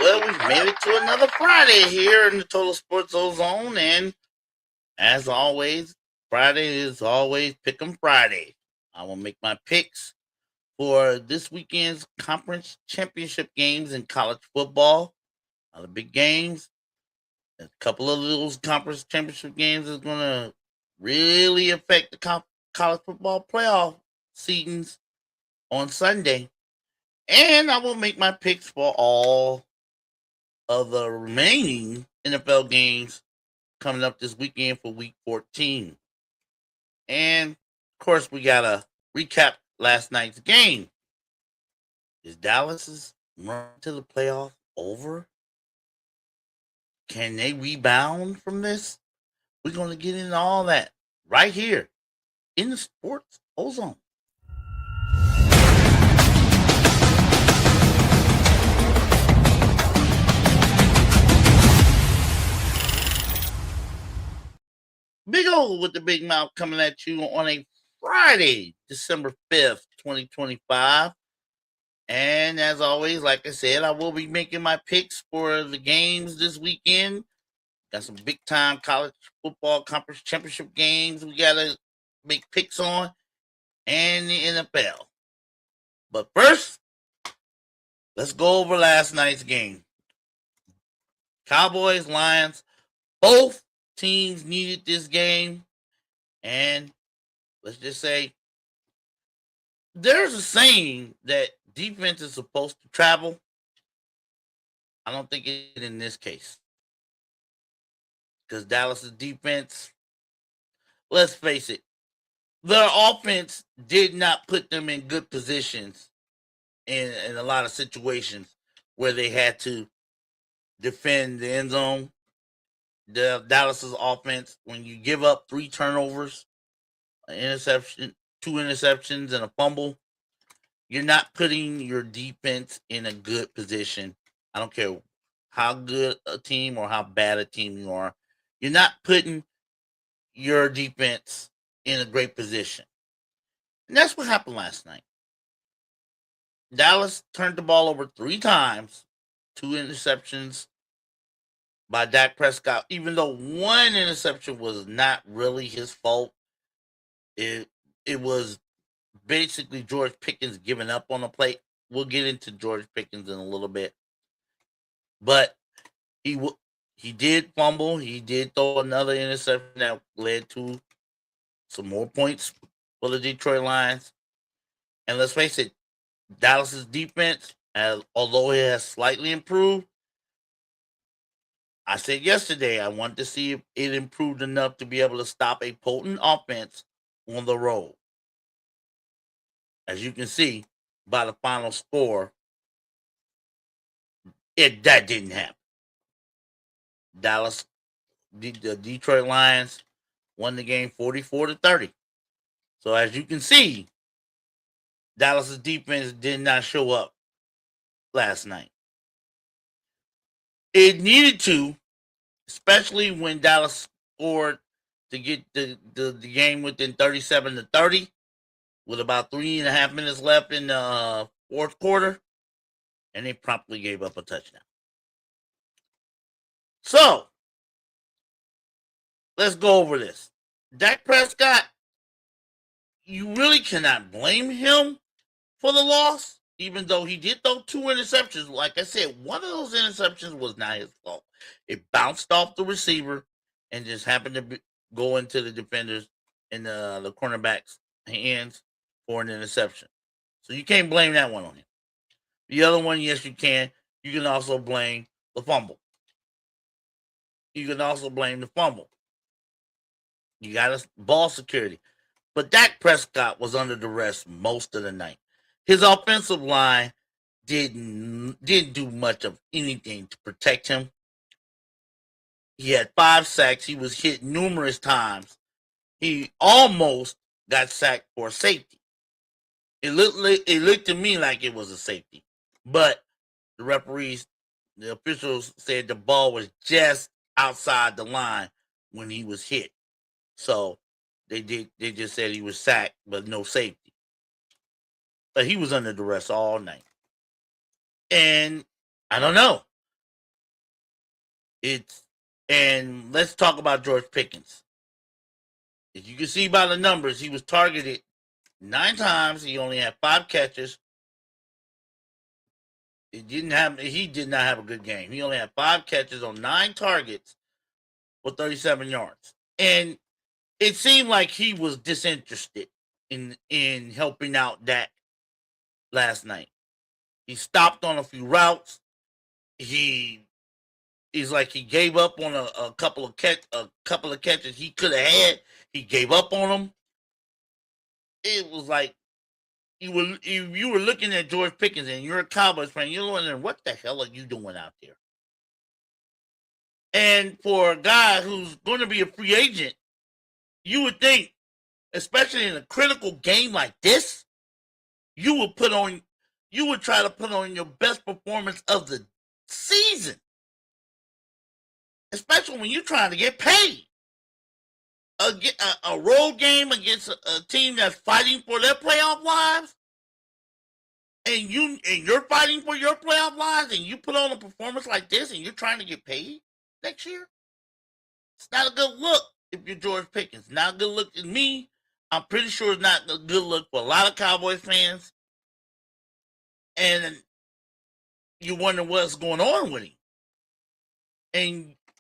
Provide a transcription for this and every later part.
Well, we've made it to another Friday here in the Total Sports Ozone, and as always, Friday is always Pick'em Friday. I will make my picks for this weekend's conference championship games in college football. A lot of big games. A couple of those conference championship games is going to really affect the college football playoff seedings on Sunday. And I will make my picks for all of the remaining NFL games coming up this weekend for week 14. And of course, we got to recap last night's game. Is Dallas's run to the playoff over? Can they rebound from this? We're going to get into all that right here in the Sports Ozone. Big O with the big mouth coming at you on a Friday, December 5th, 2025. And as always, like I said, I will be making my picks for the games this weekend. Got some big time college football conference championship games we got to make picks on, and the NFL. But first, let's go over last night's game. Cowboys, Lions, both teams needed this game. And let's just say there's a saying that defense is supposed to travel. I don't think it in this case. Because Dallas's defense, let's face it, their offense did not put them in good positions in a lot of situations where they had to defend the end zone. The Dallas's offense, when you give up 3 turnovers, an interception, 2 interceptions, and a fumble, you're not putting your defense in a good position. I don't care how good a team or how bad a team you are. You're not putting your defense in a great position. And that's what happened last night. Dallas turned the ball over 3 times, 2 interceptions by Dak Prescott, even though one interception was not really his fault. It was basically George Pickens giving up on the play. We'll get into George Pickens in a little bit. But he did fumble. He did throw another interception that led to some more points for the Detroit Lions. And let's face it, Dallas's defense, although it has slightly improved, I said yesterday I wanted to see if it improved enough to be able to stop a potent offense on the road. As you can see by the final score, that didn't happen. Dallas, the Detroit Lions won the game 44-30. So as you can see, Dallas's defense did not show up last night. It needed to, especially when Dallas scored to get the game within 37-30 with about 3.5 minutes left in the fourth quarter, and they promptly gave up a touchdown. So, let's go over this. Dak Prescott, you really cannot blame him for the loss, even though he did throw 2 interceptions. Like I said, one of those interceptions was not his fault. It bounced off the receiver and just happened to go into the defenders and the cornerback's hands for an interception. So you can't blame that one on him. The other one, yes, you can. You can also blame the fumble. You can also blame the fumble. You got a ball security. But Dak Prescott was under duress most of the night. His offensive line didn't do much of anything to protect him. He had 5 sacks. He was hit numerous times. He almost got sacked for safety. It looked to me like it was a safety, but the referees, the officials said the ball was just outside the line when he was hit. So they just said he was sacked, but no safety. But he was under duress all night. And I don't know. It's and let's talk about George Pickens. As you can see by the numbers, he was targeted 9 times. He only had 5 catches. He did not have a good game. He only had 5 catches on 9 targets for 37 yards. And it seemed like he was disinterested in helping out Dak last night. He stopped on a few routes. He is like he gave up on a couple of catches he could have had. He gave up on them. It was like you were looking at George Pickens and you're a Cowboys fan. You're wondering what the hell are you doing out there? And for a guy who's going to be a free agent, you would think, especially in a critical game like this, you would try to put on your best performance of the season, especially when you're trying to get paid. A road game against a team that's fighting for their playoff lives, and you're fighting for your playoff lives, and you put on a performance like this, and you're trying to get paid next year. It's not a good look if you're George Pickens. Not a good look to me. I'm pretty sure it's not a good look for a lot of Cowboys fans. And you wonder what's going on with him.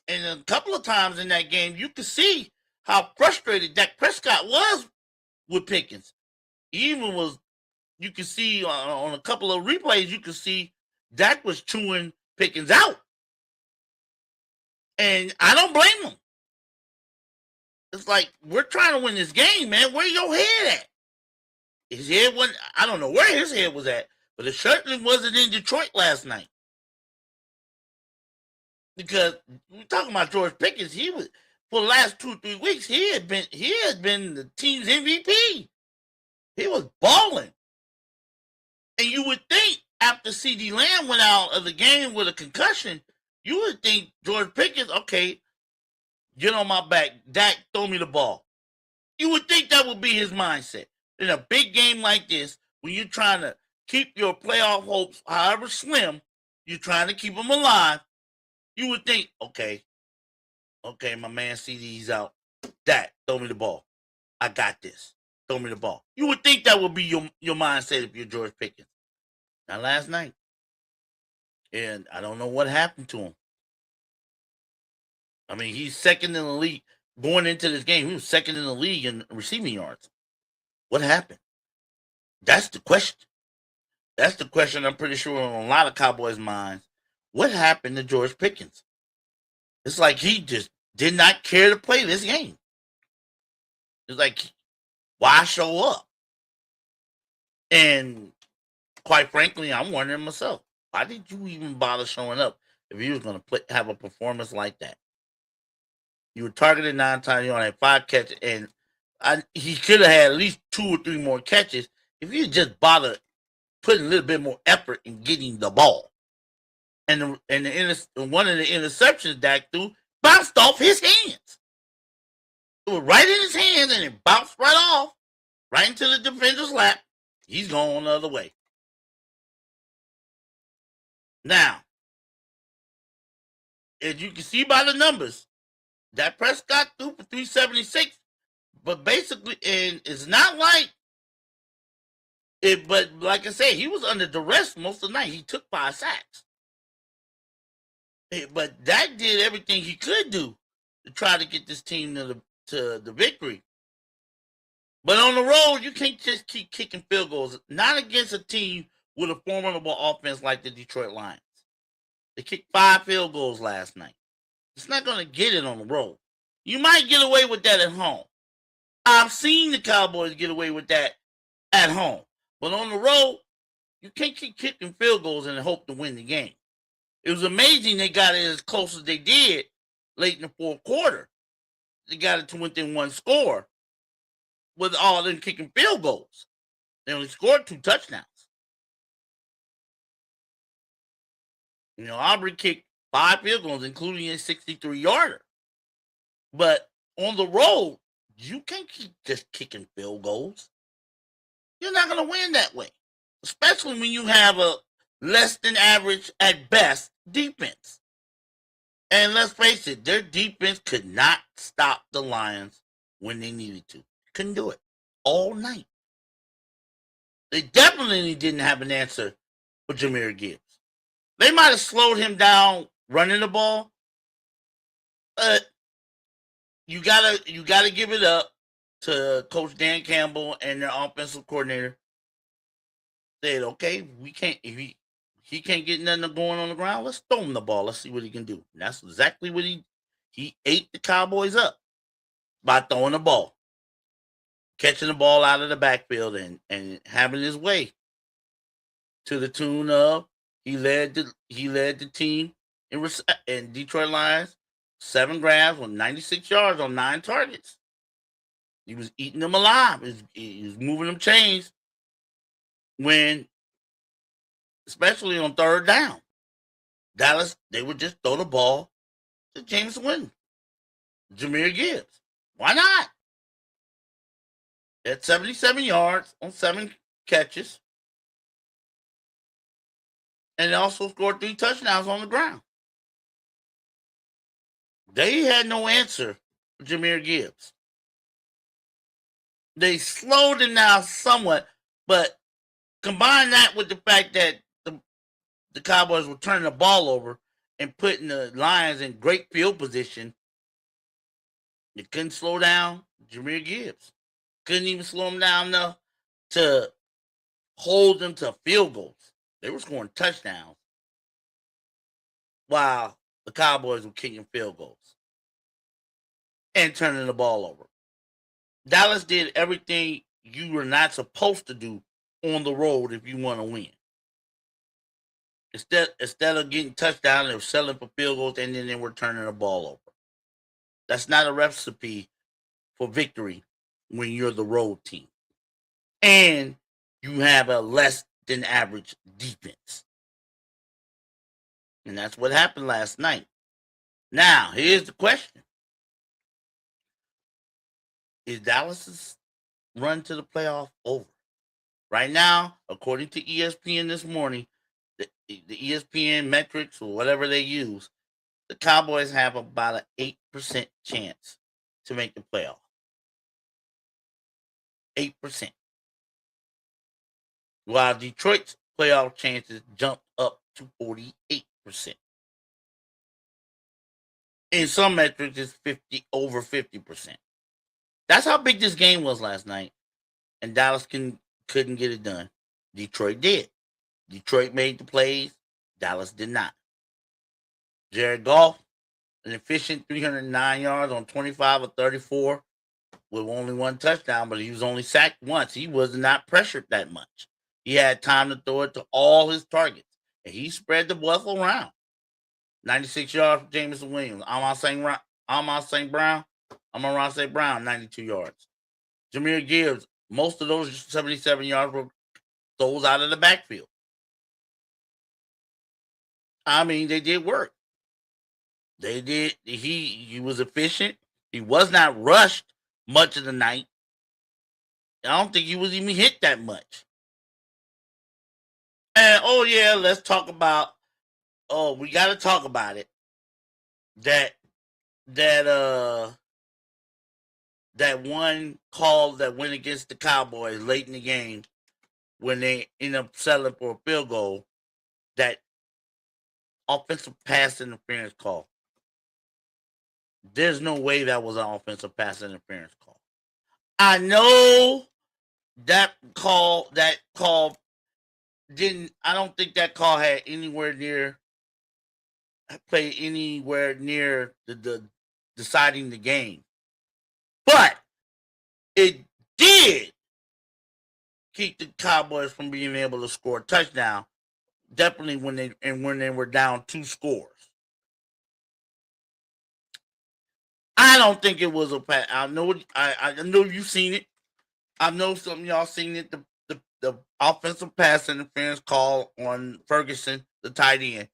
And a couple of times in that game, you could see how frustrated Dak Prescott was with Pickens. You could see on a couple of replays, you could see Dak was chewing Pickens out. And I don't blame him. It's like, we're trying to win this game, man. Where your head at? His head wasn't, I don't know where his head was at, but it certainly wasn't in Detroit last night. Because we're talking about George Pickens, he was, for the last 2-3 weeks, he had been the team's MVP. He was balling. And you would think after CD Lamb went out of the game with a concussion, you would think George Pickens, okay, get on my back, Dak, throw me the ball. You would think that would be his mindset. In a big game like this, when you're trying to keep your playoff hopes, however slim, you're trying to keep them alive, you would think, okay, my man CD's out. Dak, throw me the ball. I got this. Throw me the ball. You would think that would be your mindset if you're George Pickens. Not last night. And I don't know what happened to him. I mean, he's second in the league. Going into this game, he was second in the league in receiving yards. What happened? That's the question. That's the question I'm pretty sure on a lot of Cowboys' minds. What happened to George Pickens? It's like he just did not care to play this game. It's like, why show up? And quite frankly, I'm wondering myself, why did you even bother showing up if you was going to have a performance like that? You were targeted 9 times, you only had 5 catches, and he could have had at least 2 or 3 more catches if you just bothered putting a little bit more effort in getting the ball. And one of the interceptions Dak threw bounced off his hands. It was right in his hands, and it bounced right off, right into the defender's lap. He's going the other way. Now, as you can see by the numbers, Dak Prescott threw for 376, but basically, and it's not like it. But like I said, he was under duress most of the night. He took 5 sacks, but Dak did everything he could do to try to get this team to the victory. But on the road, you can't just keep kicking field goals. Not against a team with a formidable offense like the Detroit Lions. They kicked 5 field goals last night. It's not going to get it on the road. You might get away with that at home. I've seen the Cowboys get away with that at home. But on the road, you can't keep kicking field goals and hope to win the game. It was amazing they got it as close as they did late in the fourth quarter. They got it to within 1 score with all them kicking field goals. They only scored 2 touchdowns. You know, Aubrey kicked 5 field goals, including a 63-yarder. But on the road, you can't keep just kicking field goals. You're not going to win that way, especially when you have a less than average at best defense. And let's face it, their defense could not stop the Lions when they needed to. Couldn't do it all night. They definitely didn't have an answer for Jahmyr Gibbs. They might have slowed him down running the ball, but you gotta give it up to Coach Dan Campbell and their offensive coordinator. Said, okay, we can't if he can't get nothing going on the ground. Let's throw him the ball. Let's see what he can do. And that's exactly what he ate the Cowboys up by throwing the ball, catching the ball out of the backfield, and having his way to the tune of he led the team in Detroit Lions 7 grabs on 96 yards on 9 targets. He was eating them alive. He was moving them chains when, especially on third down. Dallas, they would just throw the ball to James Winston, Jahmyr Gibbs. Why not? At 77 yards on 7 catches. And they also scored 3 touchdowns on the ground. They had no answer for Jahmyr Gibbs. They slowed him down somewhat, but combine that with the fact that the Cowboys were turning the ball over and putting the Lions in great field position. They couldn't slow down Jahmyr Gibbs. Couldn't even slow him down enough to hold them to field goals. They were scoring touchdowns while the Cowboys were kicking field goals and turning the ball over. Dallas did everything you were not supposed to do on the road if you want to win. Instead of getting touchdowns, they were settling for field goals and then they were turning the ball over. That's not a recipe for victory when you're the road team. And you have a less than average defense. And that's what happened last night. Now, here's the question. Is Dallas's run to the playoff over? Right now, according to ESPN this morning, the ESPN metrics or whatever they use, the Cowboys have about an 8% chance to make the playoff. 8%. While Detroit's playoff chances jumped up to 48%. In some metrics, it's over 50%. That's how big this game was last night. And Dallas couldn't get it done. Detroit did. Detroit made the plays. Dallas did not. Jared Goff, an efficient 309 yards on 25 of 34 with only 1 touchdown, but he was only sacked once. He was not pressured that much. He had time to throw it to all his targets, and he spread the bluff around. 96 yards for Jameson Williams. Amon St. Brown, 92 yards. Jahmyr Gibbs, most of those 77 yards were throws out of the backfield. I mean, they did work. They did. He was efficient. He was not rushed much of the night. I don't think he was even hit that much. And oh yeah, let's talk about. Oh, we got to talk about it. That one call that went against the Cowboys late in the game when they ended up settling for a field goal. That offensive pass interference call. There's no way that was an offensive pass interference call. I know that call didn't. I don't think that call had played anywhere near the deciding the game, but it did keep the Cowboys from being able to score a touchdown. Definitely when they were down 2 scores. I don't think it was a pass. I know you've seen it. I know some of y'all seen it. The offensive pass interference call on Ferguson, the tight end,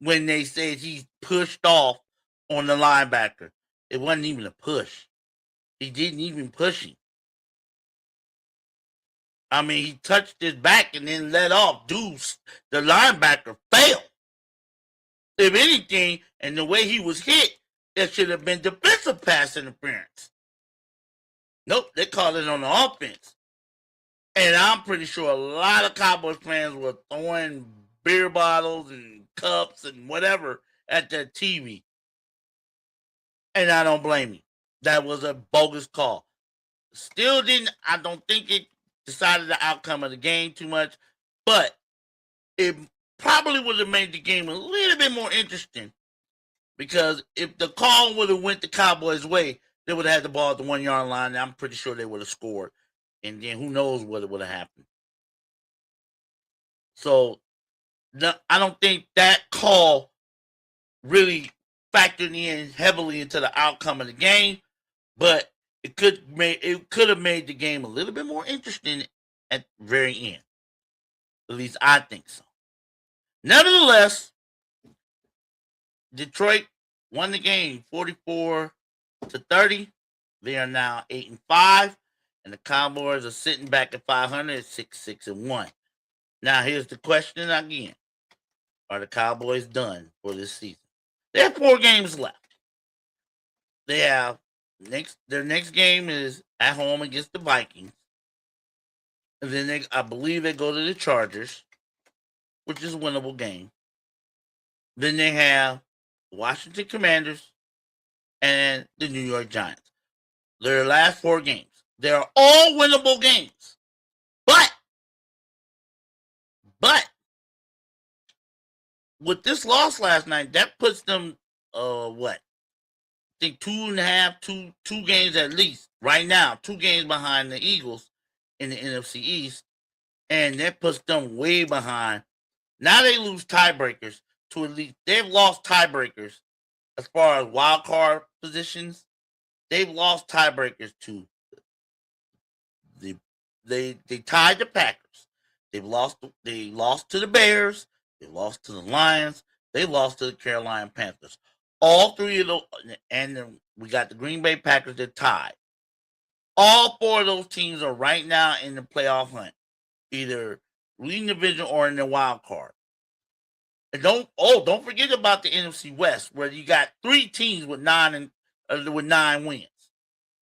when they said he pushed off on the linebacker. It wasn't even a push. He didn't even push him. I mean, he touched his back and then let off. Deuce, the linebacker fell. If anything, and the way he was hit, there should have been defensive pass interference. Nope, they called it on the offense. And I'm pretty sure a lot of Cowboys fans were throwing beer bottles and cups and whatever at their TV. And I don't blame you. That was a bogus call. Still didn't, I don't think it decided the outcome of the game too much, but it probably would have made the game a little bit more interesting because if the call would have went the Cowboys' way, they would have had the ball at the 1 yard line, and I'm pretty sure they would have scored. And then who knows what would have happened. So I don't think that call really factored in heavily into the outcome of the game, but it could have made the game a little bit more interesting at the very end. At least I think so. Nevertheless, Detroit won the game 44-30. They are now 8-5, and the Cowboys are sitting back at 500 at 6-1. Now here's the question again: are the Cowboys done for this season? They have 4 games left. They have their next game is at home against the Vikings. And then I believe they go to the Chargers, which is a winnable game. Then they have the Washington Commanders and the New York Giants. Their last 4 games. They are all winnable games. But with this loss last night, that puts them what? I think 2 games at least right now, 2 games behind the Eagles in the NFC East, and that puts them way behind. Now they lose tiebreakers to at least they've lost tiebreakers as far as wild card positions. They've lost tiebreakers to they tied the Packers. They lost to the Bears. They lost to the Lions. They lost to the Carolina Panthers. All 3 of those, and then we got the Green Bay Packers that tied. All 4 of those teams are right now in the playoff hunt, either leading the division or in the wild card. And don't forget about the NFC West, where you got 3 teams with 9 wins.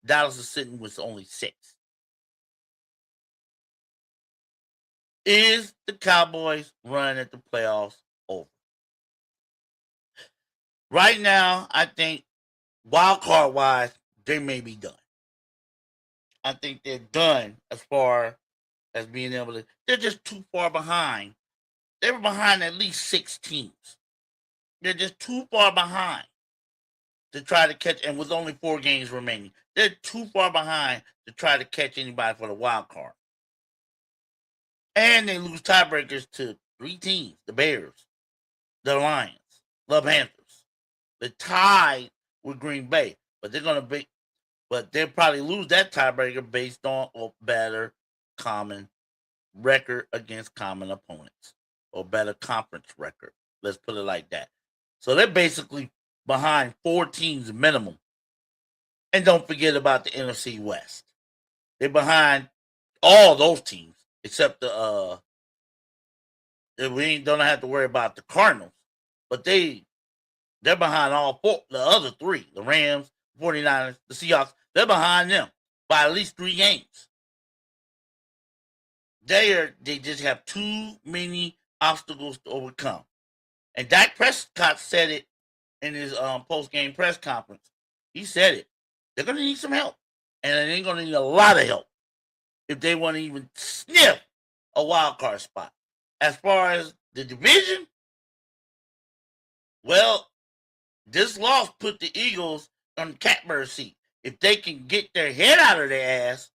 Dallas is sitting with only 6. Is the Cowboys run at the playoffs over? Right now, I think wild card wise, they may be done. I think they're done as far as being able to. They're just too far behind. They were behind at least 6 teams. They're just too far behind to try to catch, and with only 4 games remaining, they're too far behind to try to catch anybody for the wild card. And they lose tiebreakers to 3 teams: the Bears, the Lions, the Panthers. They're tied with Green Bay, but they'll probably lose that tiebreaker based on a better common record against common opponents, or better conference record. Let's put it like that. So they're basically behind 4 teams minimum. And don't forget about the NFC West. They're behind all those teams except we don't have to worry about the Cardinals, but they're behind all 4, the other 3, the Rams, 49ers, the Seahawks. They're behind them by at least 3 games. They just have too many obstacles to overcome. And Dak Prescott said it in his post-game press conference. He said it. They're going to need some help. And they're going to need a lot of help if they want to even sniff a wild card spot. As far as the division, well, this loss put the Eagles on the catbird seat. If they can get their head out of their ass,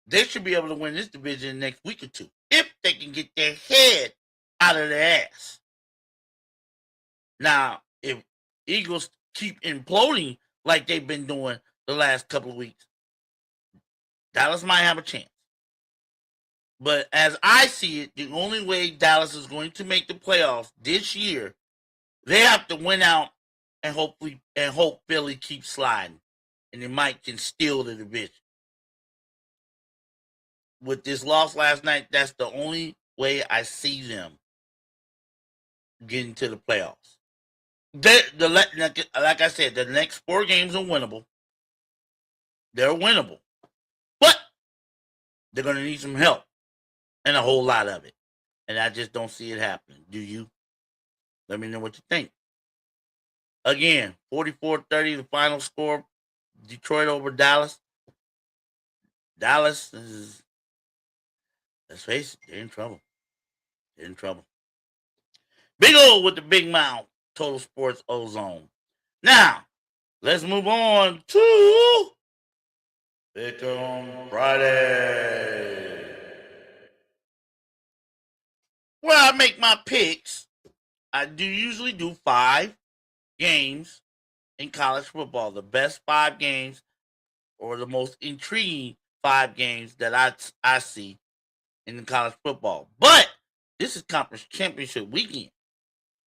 they should be able to win this division next week or 2. If they can get their head out of their ass. Now, if Eagles keep imploding like they've been doing the last couple of weeks, Dallas might have a chance. But as I see it, the only way Dallas is going to make the playoffs this year, they have to win out and hope Philly keeps sliding, and they can steal the division. With this loss last night, that's the only way I see them getting to the playoffs. Like I said, the next 4 games are winnable. They're winnable, but they're going to need some help and a whole lot of it. And I just don't see it happening. Do you? Let me know what you think. Again, 44-30, the final score. Detroit over Dallas. Dallas is, let's face it, they're in trouble. They're in trouble. Big O with the big mouth. Total Sports Ozone. Now, let's move on to Pick 'em Friday, where I make my picks. I do usually do 5 games in college football. The best 5 games or the most intriguing 5 games that I see in college football. But this is conference championship weekend.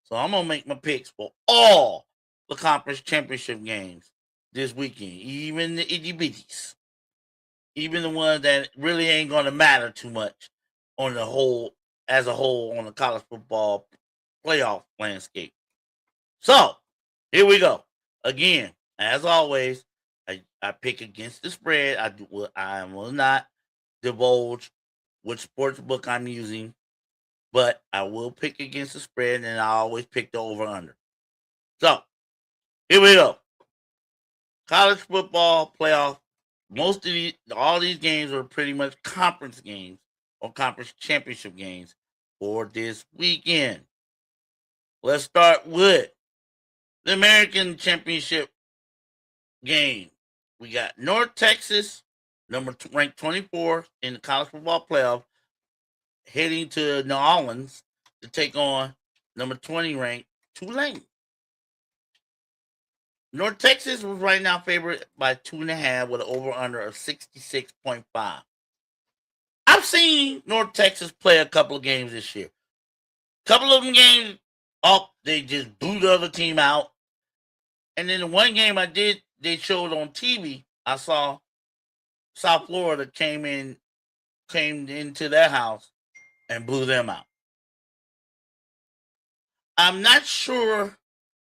So I'm going to make my picks for all the conference championship games this weekend, even the itty bitties, even the ones that really ain't going to matter too much on the whole, as a whole, on the college football playoff landscape. So here we go. Again, as always, I pick against the spread. I will not divulge which sports book I'm using, but I will pick against the spread, and I always pick the over-under. So, here we go. College football playoff. All these games are pretty much conference games or conference championship games for this weekend. Let's start with the American Championship game. We got North Texas, ranked 24th in the college football playoff, heading to New Orleans to take on number 20 ranked Tulane. North Texas was right now favored by 2.5 with an over-under of 66.5. I've seen North Texas play a couple of games this year. A couple of them games, they just blew the other team out. And then the one game they showed on TV, I saw South Florida came into their house and blew them out. I'm not sure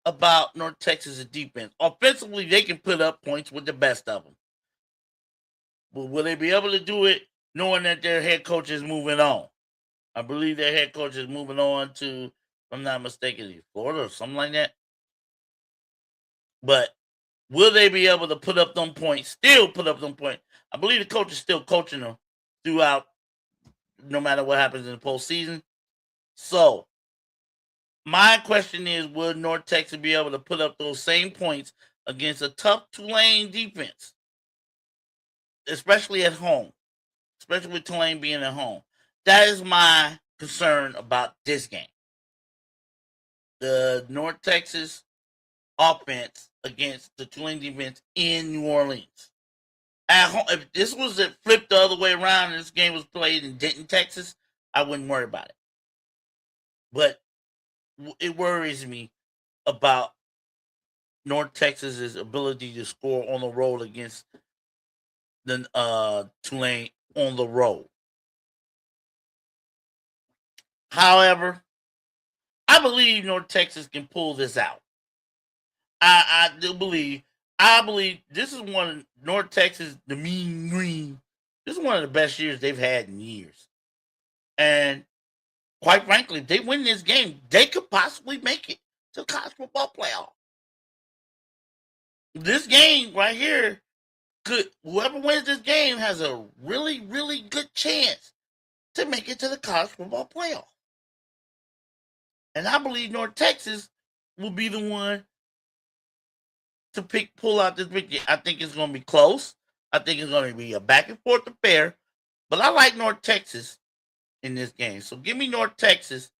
about North Texas' defense. Offensively, they can put up points with the best of them. But will they be able to do it knowing that their head coach is moving on? I believe their head coach is moving on to, if I'm not mistaken, Florida or something like that. But will they be able to put up them points, still put up them points? I believe the coach is still coaching them throughout, no matter what happens in the postseason. So, my question is, will North Texas be able to put up those same points against a tough Tulane defense, especially at home, especially with Tulane being at home? That is my concern about this game. The North Texas offense against the Tulane defense in New Orleans. At home, if this was flipped the other way around and this game was played in Denton, Texas, I wouldn't worry about it. But it worries me about North Texas's ability to score on the road against the Tulane on the road. However, I believe North Texas can pull this out. I do believe. I believe this is one of North Texas, the Mean Green. This is one of the best years they've had in years. And quite frankly, if they win this game, they could possibly make it to the college football playoff. This game right here whoever wins this game has a really, really good chance to make it to the college football playoff. And I believe North Texas will be the one to pull out this victory. I think it's going to be close. I think it's going to be a back and forth affair. But I like North Texas in this game. So give me North Texas,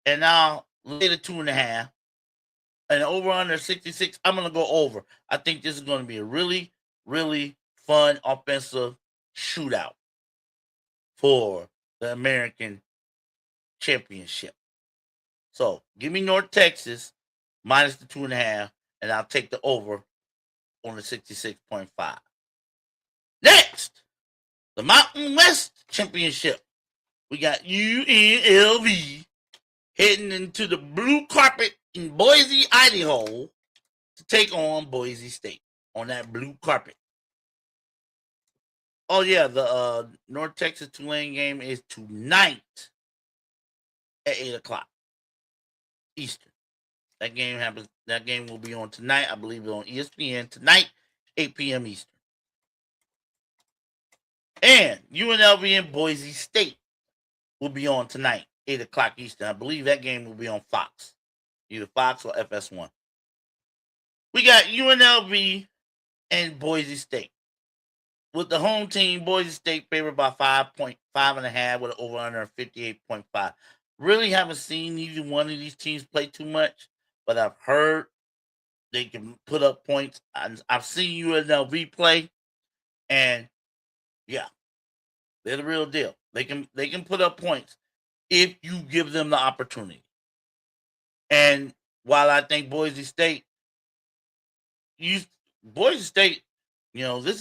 and I'll lay the 2.5. And over under 66, I'm going to go over. I think this is going to be a really, really fun offensive shootout for the American Championship. So give me North Texas minus the 2.5, and I'll take the over on the 66.5. Next, the Mountain West Championship. We got UNLV heading into the blue carpet in Boise, Idaho, to take on Boise State on that blue carpet. Oh yeah, the North Texas Tulane game is tonight at 8 o'clock Eastern. That game happens. That game will be on tonight. I believe it's on ESPN tonight, 8 p.m. Eastern. And UNLV and Boise State will be on tonight, 8 o'clock Eastern. I believe that game will be on Fox, either Fox or FS1. We got UNLV and Boise State. With the home team, Boise State favored by 5.5 with an over under 58.5. Really haven't seen either one of these teams play too much, but I've heard they can put up points. I've seen UNLV play, and yeah, they're the real deal. They can put up points if you give them the opportunity. And while I think Boise State, this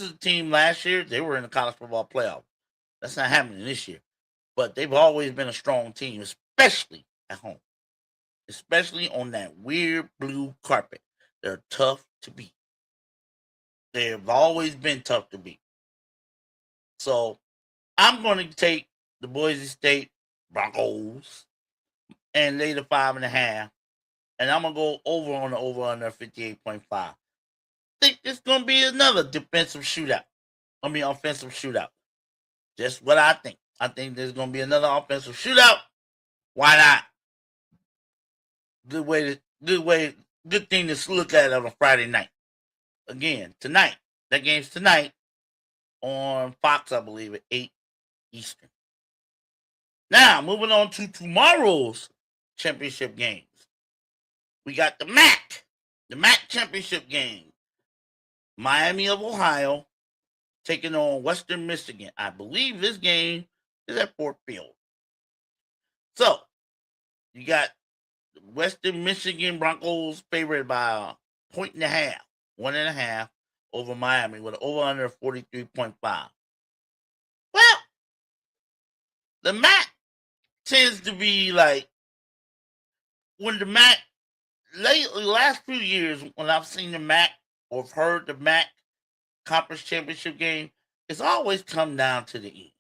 is a team last year, they were in the college football playoff. That's not happening this year. But they've always been a strong team, especially at home. Especially on that weird blue carpet. They're tough to beat. They've always been tough to beat. So I'm going to take the Boise State Broncos and lay the 5.5. And I'm going to go over on the over under 58.5. I think it's going to be another offensive shootout. Just what I think. I think there's going to be another offensive shootout. Why not? Good thing to look at on a Friday night. Again, tonight. That game's tonight on Fox, I believe, at 8 Eastern. Now, moving on to tomorrow's championship games. We got the MAC championship game. Miami of Ohio taking on Western Michigan. I believe this game is at Fort Field. So, you got Western Michigan Broncos favored by 1.5 over Miami with an over under 43.5. Well, the MAC tends to be like when the MAC lately, last few years, when I've seen the MAC or heard the MAC conference championship game, it's always come down to the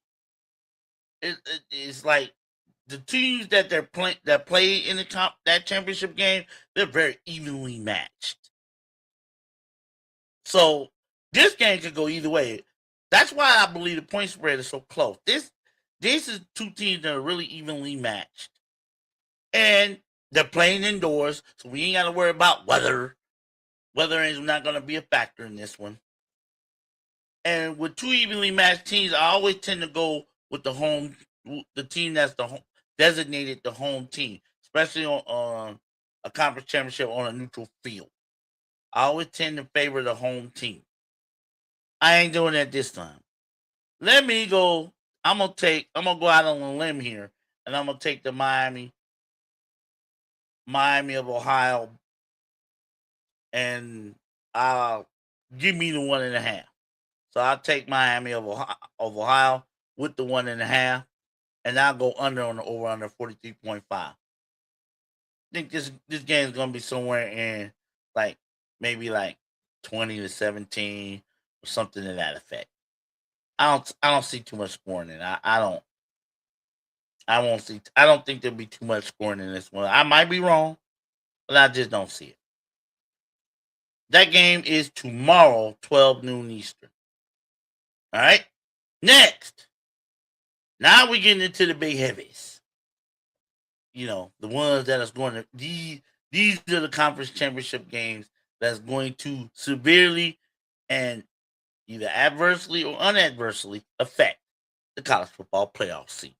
end. It's like the teams that play in that championship game, they're very evenly matched. So this game could go either way. That's why I believe the point spread is so close. This is two teams that are really evenly matched, and they're playing indoors, so we ain't got to worry about weather. Weather is not going to be a factor in this one. And with two evenly matched teams, I always tend to go with the team that's designated the home team, especially on a conference championship on a neutral field. I always tend to favor the home team. I ain't doing that this time. Let me go. I'm gonna go out on a limb here, and I'm gonna take the Miami of Ohio, and give me the 1.5. So I'll take Miami of Ohio with the 1.5, and I'll go under on the over under 43.5. I think this game is gonna be somewhere in maybe 20-17 or something to that effect. I don't see too much scoring in it. I don't think there'll be too much scoring in this one. I might be wrong, but I just don't see it. That game is tomorrow, 12 noon Eastern. All right. Next. Now we're getting into the big heavies. The ones that is going to these are the conference championship games that's going to severely and either adversely or unadversely affect the college football playoff seasons.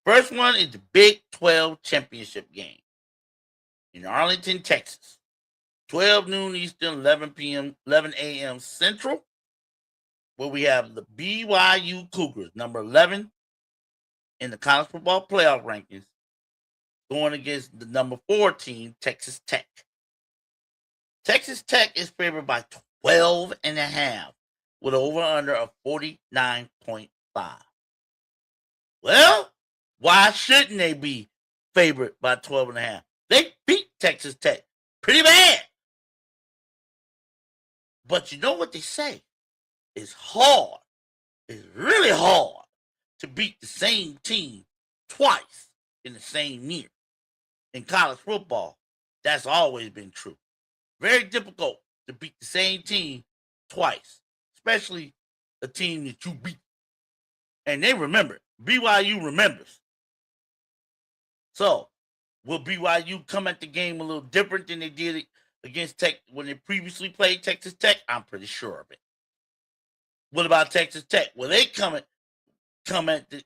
First one is the Big 12 championship game in Arlington, Texas. 12 noon Eastern, 11 a.m. Central, where we have the BYU Cougars, number 11 in the college football playoff rankings, going against the number 4 team, Texas Tech. Texas Tech is favored by 12.5 with an over-under of 49.5. Well, why shouldn't they be favored by 12.5? They beat Texas Tech. Pretty bad. But you know what they say? It's hard. It's really hard to beat the same team twice in the same year. In college football, that's always been true. Very difficult to beat the same team twice, especially a team that you beat. And they remember. BYU remembers. So, will BYU come at the game a little different than they did against Tech when they previously played Texas Tech? I'm pretty sure of it. What about Texas Tech? Will they come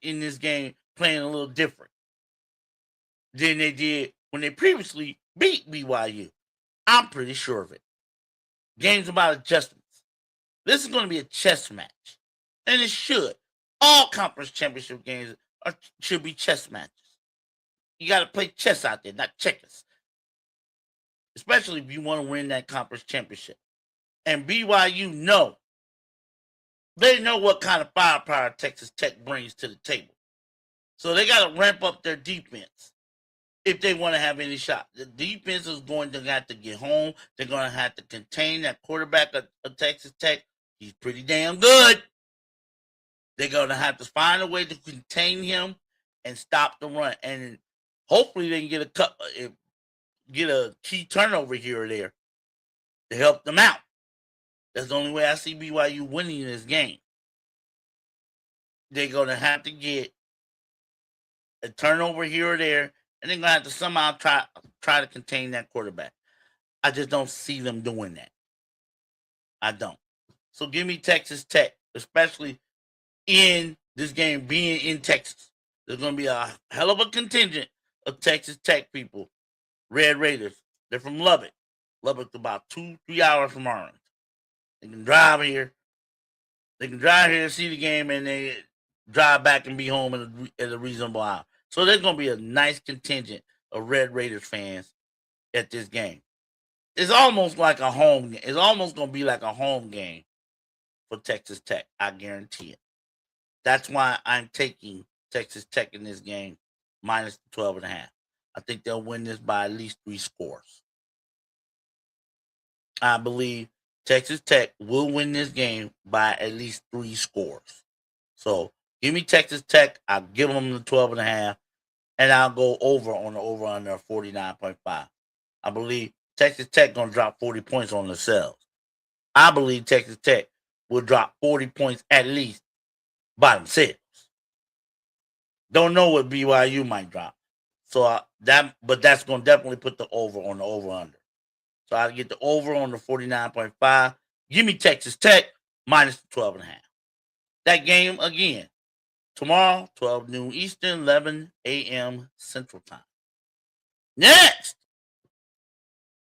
in this game playing a little different than they did when they previously beat BYU? I'm pretty sure of it. Game's about adjustments. This is going to be a chess match, and it should. All conference championship games should be chess matches. You got to play chess out there, not checkers. Especially if you want to win that conference championship. And BYU know. They know what kind of firepower Texas Tech brings to the table. So they got to ramp up their defense if they want to have any shot. The defense is going to have to get home. They're going to have to contain that quarterback of Texas Tech. He's pretty damn good. They're going to have to find a way to contain him and stop the run. And hopefully they can get a key turnover here or there to help them out. That's the only way I see BYU winning this game. They're going to have to get a turnover here or there, and they're going to have to somehow try to contain that quarterback. I just don't see them doing that. I don't. So give me Texas Tech, especially in this game being in Texas. There's going to be a hell of a contingent of Texas Tech people, Red Raiders. They're from Lubbock. Lubbock's about 2-3 hours from Orange. They can drive here. They can drive here and see the game, and they drive back and be home at a reasonable hour. So there's going to be a nice contingent of Red Raiders fans at this game. It's almost like a home game. It's almost going to be like a home game for Texas Tech. I guarantee it. That's why I'm taking Texas Tech in this game minus the 12.5. I think they'll win this by at least 3 scores. I believe Texas Tech will win this game by at least 3 scores. So give me Texas Tech. I'll give them the 12.5, and I'll go over on the over under 49.5. I believe Texas Tech going to drop 40 points on themselves. I believe Texas Tech will drop 40 points at least by themselves. Don't know what BYU might drop. So but that's going to definitely put the over on the over under. So I'll get the over on the 49.5. Give me Texas Tech minus the 12.5. That game again tomorrow, 12 noon Eastern, 11 a.m. Central Time. Next,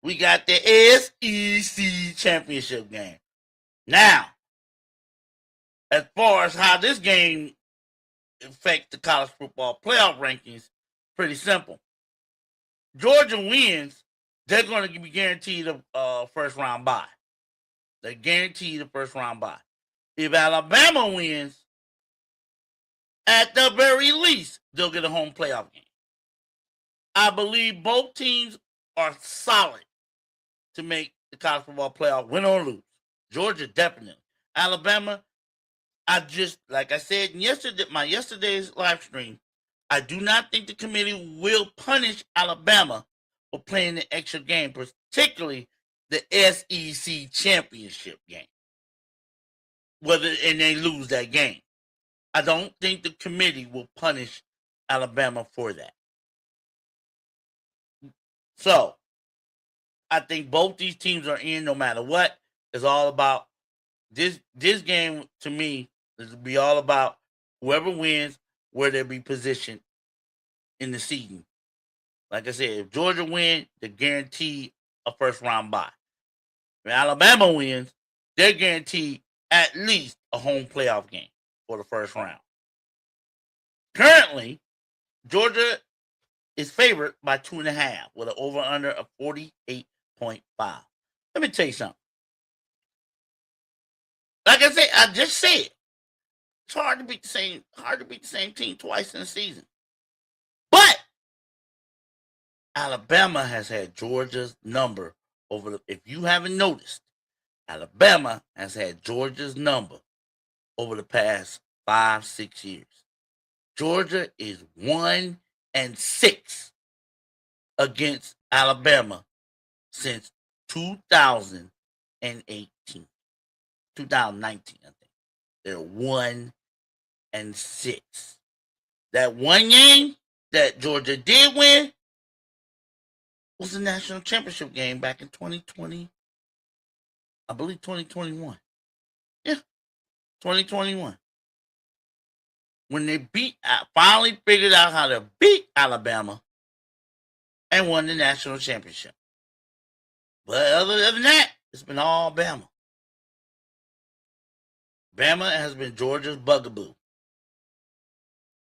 we got the SEC championship game. Now, as far as how this game affects the college football playoff rankings, pretty simple. Georgia wins, they're going to be guaranteed a first round bye. They're guaranteed a first round bye. If Alabama wins, at the very least, they'll get a home playoff game. I believe both teams are solid to make the college football playoff, win or lose. Georgia, definitely. Alabama, like I said in yesterday's live stream, I do not think the committee will punish Alabama for playing the extra game, particularly the SEC championship game. And they lose that game. I don't think the committee will punish Alabama for that. So, I think both these teams are in no matter what. It's all about this game to me. This will be all about whoever wins, where they'll be positioned in the season. Like I said, if Georgia wins, they're guaranteed a first round bye. If Alabama wins, they're guaranteed at least a home playoff game for the first round. Currently, Georgia is favored by 2.5 with an over-under of 48.5. Let me tell you something. Like I said, I just said, it's hard to beat the same team twice in a season. But Alabama has had Georgia's number if you haven't noticed, Alabama has had Georgia's number over the past 5-6 years. Georgia is 1-6 against Alabama since 2018, 2019, I think. They're 1-6. That one game that Georgia did win was the national championship game back in 2020. I believe 2021. Yeah, 2021. When they finally figured out how to beat Alabama and won the national championship. But other than that, it's been all Bama. Bama has been Georgia's bugaboo.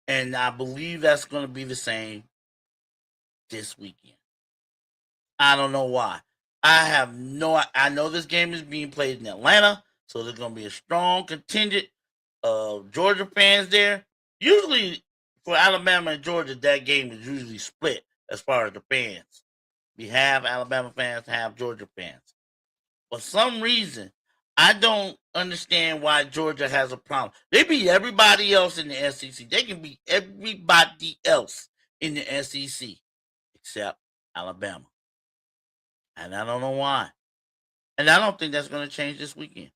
And I believe that's going to be the same this weekend. I don't know why. I know this game is being played in Atlanta, so there's going to be a strong contingent of Georgia fans there. Usually for Alabama and Georgia, that game is usually split as far as the fans. We have Alabama fans, have Georgia fans. For some reason, I don't understand why Georgia has a problem. They beat everybody else in the SEC. They can beat everybody else in the SEC except Alabama. And I don't know why. And I don't think that's going to change this weekend.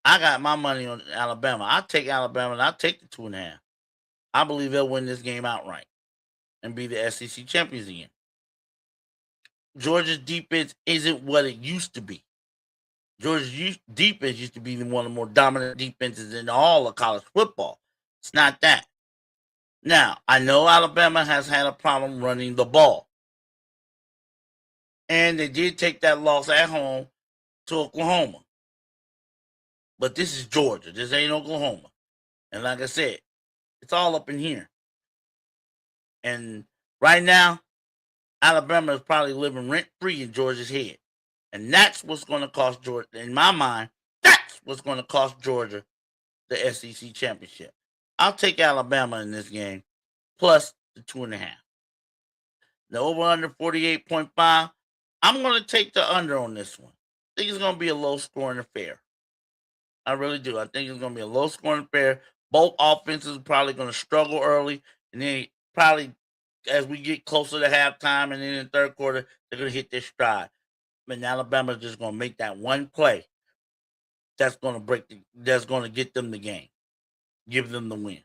I got my money on Alabama. I'll take Alabama and I'll take the 2.5. I believe they'll win this game outright and be the SEC champions again. Georgia's defense isn't what it used to be. Georgia's defense used to be one of the more dominant defenses in all of college football. It's not that. Now, I know Alabama has had a problem running the ball. And they did take that loss at home to Oklahoma. But this is Georgia. This ain't Oklahoma. And like I said, it's all up in here. And right now, Alabama is probably living rent-free in Georgia's head. And that's what's going to cost Georgia, in my mind, that's what's going to cost Georgia the SEC championship. I'll take Alabama in this game, plus the 2.5. The over-under 48.5, I'm going to take the under on this one. I think it's going to be a low-scoring affair. I really do. I think it's going to be a low-scoring affair. Both offenses are probably going to struggle early, and then probably as we get closer to halftime and then in the third quarter, they're going to hit their stride. And Alabama's just going to make that one play that's going to get them the game, give them the win.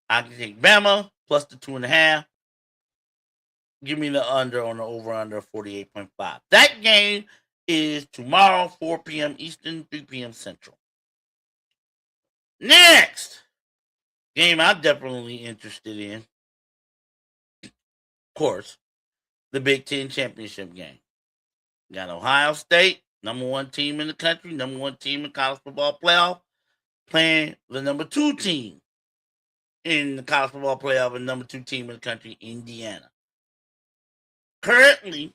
I can take Bama plus the 2.5. Give me the under on the over-under 48.5. That game is tomorrow, 4 p.m. Eastern, 3 p.m. Central. Next game I'm definitely interested in, of course, the Big Ten championship game. Got Ohio State, number one team in the country, number one team in college football playoff, playing the number 2 team in the college football playoff and number 2 team in the country, Indiana. Currently,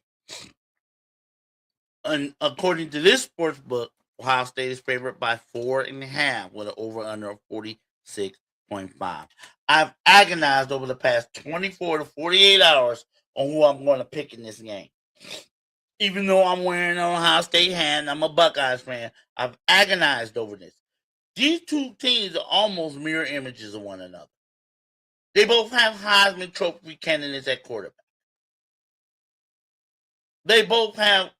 according to this sports book, Ohio State is favored by 4.5 with an over-under of 46.5. I've agonized over the past 24 to 48 hours on who I'm going to pick in this game. Even though I'm wearing an Ohio State hat and I'm a Buckeyes fan, I've agonized over this. These two teams are almost mirror images of one another. They both have Heisman Trophy candidates at quarterback. They both have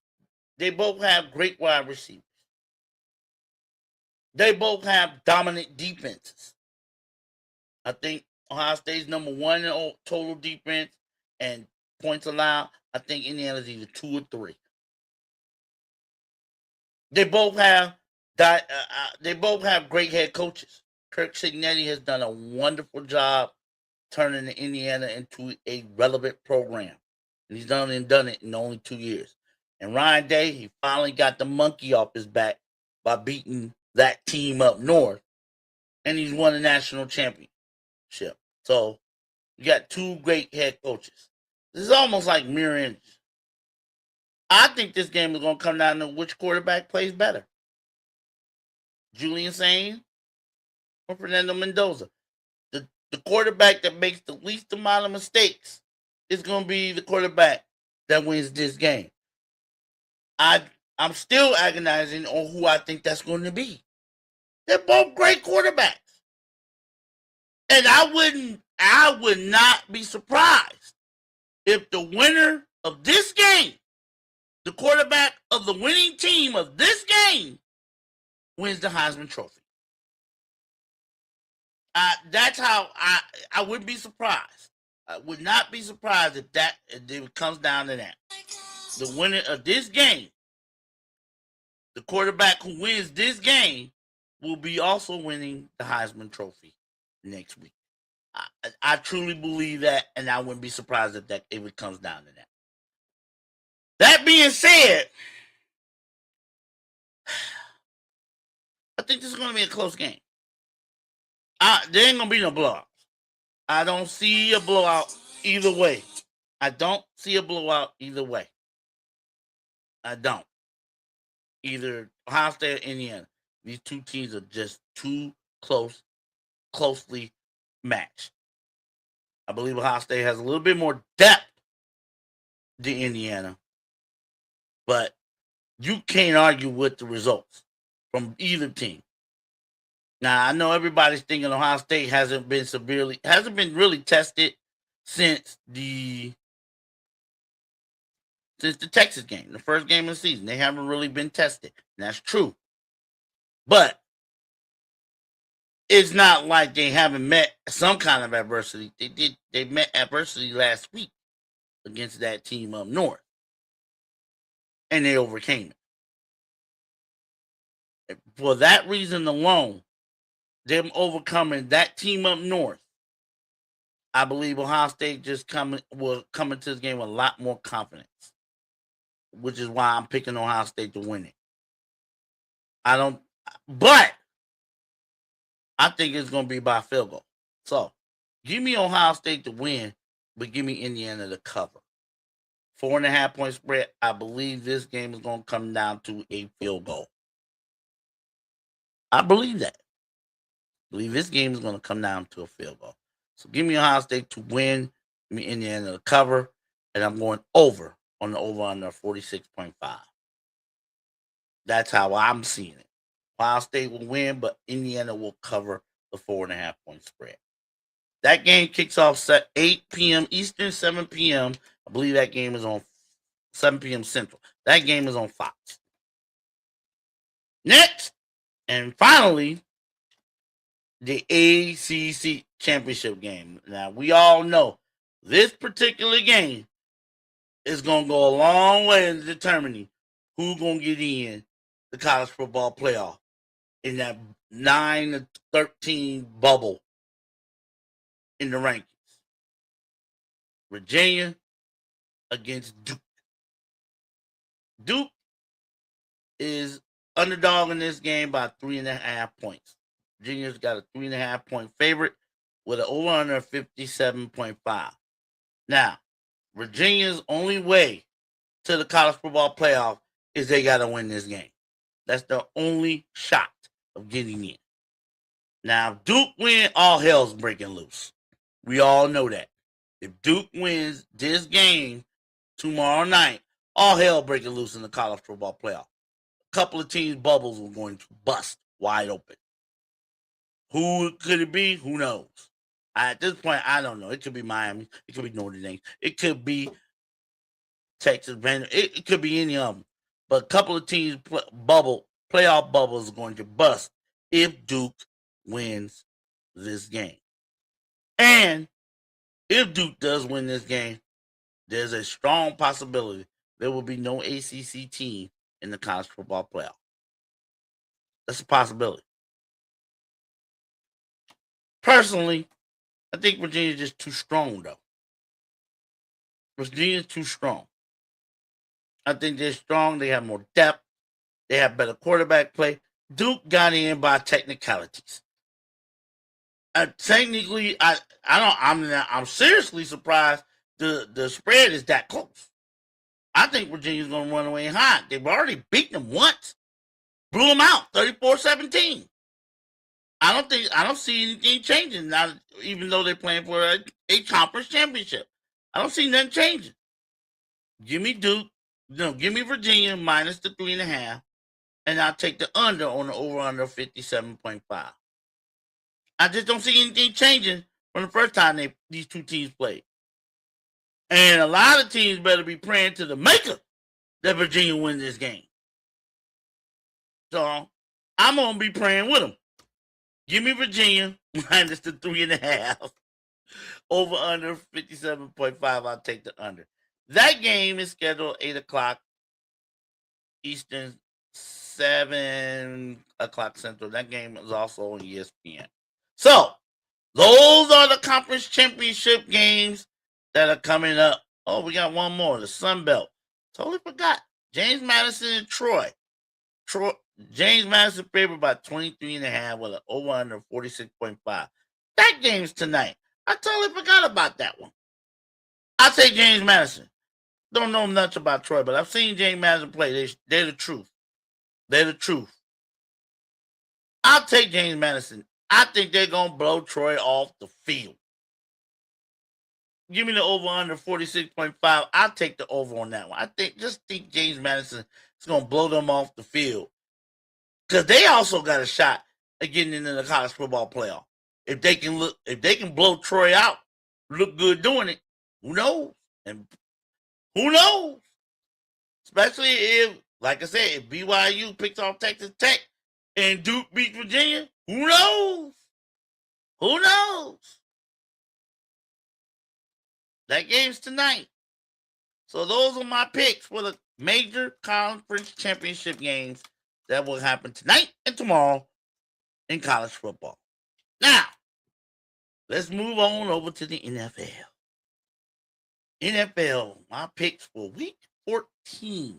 great wide receivers. They both have dominant defenses. I think Ohio State's number 1 in total defense and points allowed. I think Indiana's either 2 or 3. They both have great head coaches. Kirk Cignetti has done a wonderful job turning Indiana into a relevant program. And he's done it in only 2 years. And Ryan Day, he finally got the monkey off his back by beating that team up north. And he's won a national championship. So you got 2 great head coaches. This is almost like mirror images. I think this game is going to come down to which quarterback plays better. Julian Sain or Fernando Mendoza. The quarterback that makes the least amount of mistakes is going to be the quarterback that wins this game. I'm still agonizing on who I think that's going to be. They're both great quarterbacks. And I would not be surprised if the winner of this game, the quarterback of the winning team of this game, wins the Heisman Trophy. That's how I wouldn't be surprised. I would not be surprised if it comes down to that. The winner of this game, the quarterback who wins this game, will be also winning the Heisman Trophy next week. I truly believe that, and I wouldn't be surprised if it comes down to that. That being said, I think this is going to be a close game. There ain't going to be no blowouts. I don't see a blowout either way. I don't. Either Ohio State or Indiana. These two teams are just too closely matched. I believe Ohio State has a little bit more depth than Indiana, but you can't argue with the results from either team. Now, I know everybody's thinking Ohio State hasn't been really tested since the Texas game, the first game of the season. They haven't really been tested. And that's true. But it's not like they haven't met some kind of adversity. They met adversity last week against that team up north. And they overcame it. For that reason alone, them overcoming that team up north, I believe Ohio State will come into this game with a lot more confidence, which is why I'm picking Ohio State to win it. But I think it's going to be by field goal. So, give me Ohio State to win, but give me Indiana to cover. 4.5 point spread. I believe this game is going to come down to a field goal. I believe that. I believe this game is going to come down to a field goal. So give me Ohio State to win, give me Indiana to cover, and I'm going over on the over-under 46.5. That's how I'm seeing it. Ohio State will win, but Indiana will cover the 4.5 point spread. That game kicks off at 8 p.m. Eastern, 7 p.m. I believe that game is on 7 p.m. Central. That game is on Fox. Next, and finally, the ACC championship game. Now, we all know this particular game is going to go a long way in determining who's going to get in the college football playoff in that 9-13 bubble in the rankings. Virginia against Duke. Duke is underdog in this game by 3.5 points. Virginia's got a 3.5 point favorite with an over-under of 57.5. Now, Virginia's only way to the college football playoff is they got to win this game. That's the only shot of getting in. Now, if Duke wins, all hell's breaking loose. We all know that. If Duke wins this game tomorrow night, all hell breaking loose in the college football playoff. A couple of teams' bubbles are going to bust wide open. Who could it be? Who knows? At this point, I don't know. It could be Miami. It could be Notre Dame. It could be Texas. It could be any of them. But a couple of teams' playoff bubbles are going to bust if Duke wins this game. And if Duke does win this game, there's a strong possibility there will be no ACC team in the college football playoff. That's a possibility. Personally, I think Virginia's just too strong, though. Virginia's too strong. I think they're strong. They have more depth. They have better quarterback play. Duke got in by technicalities. Technically, I'm seriously surprised the spread is that close. I think Virginia's going to run away hot. They've already beaten them once. Blew them out, 34-17. I don't see anything changing now, even though they're playing for a conference championship. I don't see nothing changing. Give me Duke. No, give me Virginia minus the 3.5, and I'll take the under on the over under 57.5. I just don't see anything changing from the first time these two teams played. And a lot of teams better be praying to the maker that Virginia win this game. So I'm gonna be praying with them. Give me Virginia minus the 3.5. Over under 57.5. I'll take the under. That game is scheduled 8 o'clock Eastern, 7 o'clock Central. That game is also on ESPN. So those are the conference championship games that are coming up. Oh, we got one more. The Sun Belt. Totally forgot. James Madison and Troy. James Madison favored by 23.5 with an over under 46.5. That game's tonight. I totally forgot about that one. I say James Madison. Don't know much about Troy, but I've seen James Madison play. They're the truth. They're the truth. I'll take James Madison. I think they're going to blow Troy off the field. Give me the over under 46.5. I'll take the over on that one. I think James Madison is going to blow them off the field. Because they also got a shot at getting into the college football playoff. If they can blow Troy out, look good doing it, who knows? And who knows? Especially if, like I said, if BYU picks off Texas Tech and Duke beats Virginia, who knows? Who knows? That game's tonight. So those are my picks for the major conference championship games that will happen tonight and tomorrow in college football. Now, let's move on over to the NFL. NFL, my picks for week 14.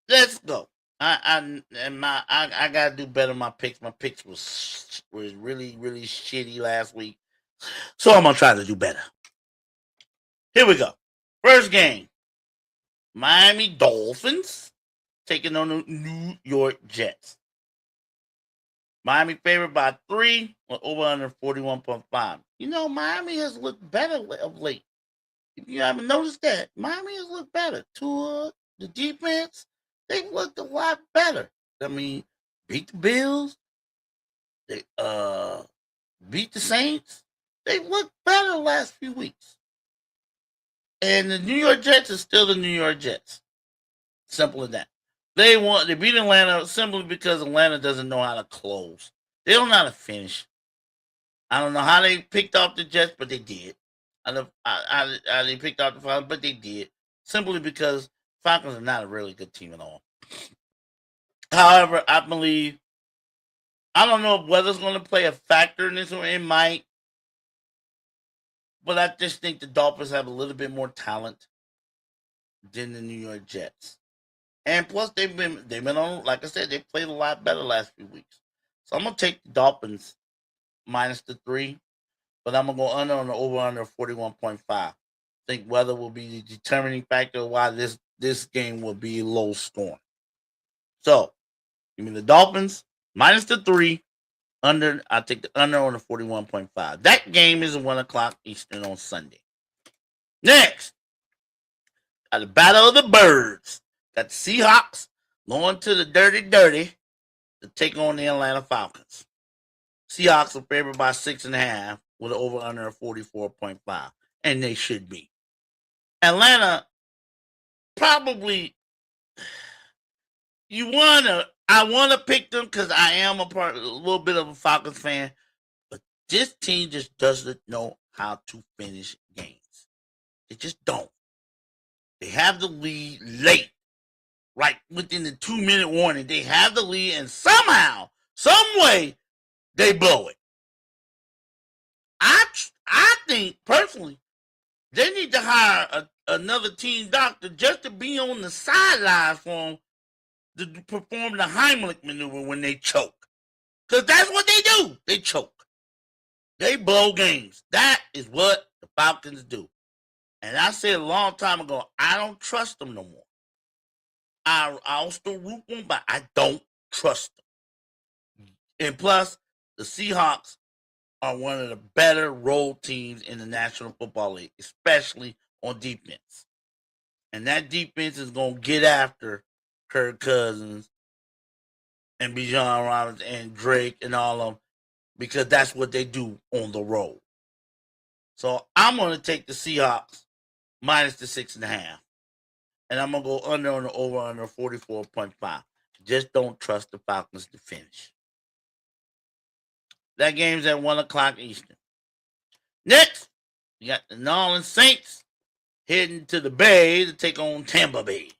Let's go. I gotta do better on my picks. My picks was really, really shitty last week. So I'm gonna try to do better. Here we go. First game. Miami Dolphins taking on the New York Jets. Miami favored by 3 or over under 41.5. You know, Miami has looked better of late. If you haven't noticed that, Miami has looked better. Tua, the defense, they've looked a lot better. I mean, beat the Bills. They beat the Saints. They've looked better the last few weeks. And the New York Jets is still the New York Jets. Simple as that. They beat Atlanta simply because Atlanta doesn't know how to close. They don't know how to finish. I don't know how they picked off the Jets, but they did. They picked off the Falcons, but they did. Simply because Falcons are not a really good team at all. However, I don't know if weather's going to play a factor in this one. It might. But I just think the Dolphins have a little bit more talent than the New York Jets. And plus, they've been on, like I said, they played a lot better the last few weeks. So I'm gonna take the Dolphins minus the 3, but I'm gonna go under on the over under 41.5. I think weather will be the determining factor why this game will be low scoring. So give me the Dolphins minus the 3. Under, I take the under on the 41.5. That game is at 1 o'clock Eastern on Sunday. Next, got the Battle of the Birds. Got the Seahawks going to the dirty to take on the Atlanta Falcons. Seahawks are favored by 6.5 with an over under of 44.5. And they should be. Atlanta, probably, I want to pick them because I am a little bit of a Falcons fan. But this team just doesn't know how to finish games. They just don't. They have the lead late. Right within the 2-minute warning, they have the lead, and somehow, some way, they blow it. I think personally, they need to hire another team doctor just to be on the sidelines for them to perform the Heimlich maneuver when they choke, because that's what they do. They choke. They blow games. That is what the Falcons do. And I said a long time ago, I don't trust them no more. I'll still root them, but I don't trust them. And plus, the Seahawks are one of the better road teams in the National Football League, especially on defense. And that defense is going to get after Kirk Cousins and Bijan Robinson and Drake and all of them because that's what they do on the road. So I'm going to take the Seahawks minus the 6.5. And I'm going to go under on the over under 44.5. Just don't trust the Falcons to finish. That game's at 1 o'clock Eastern. Next, you got the New Orleans Saints heading to the Bay to take on Tampa Bay.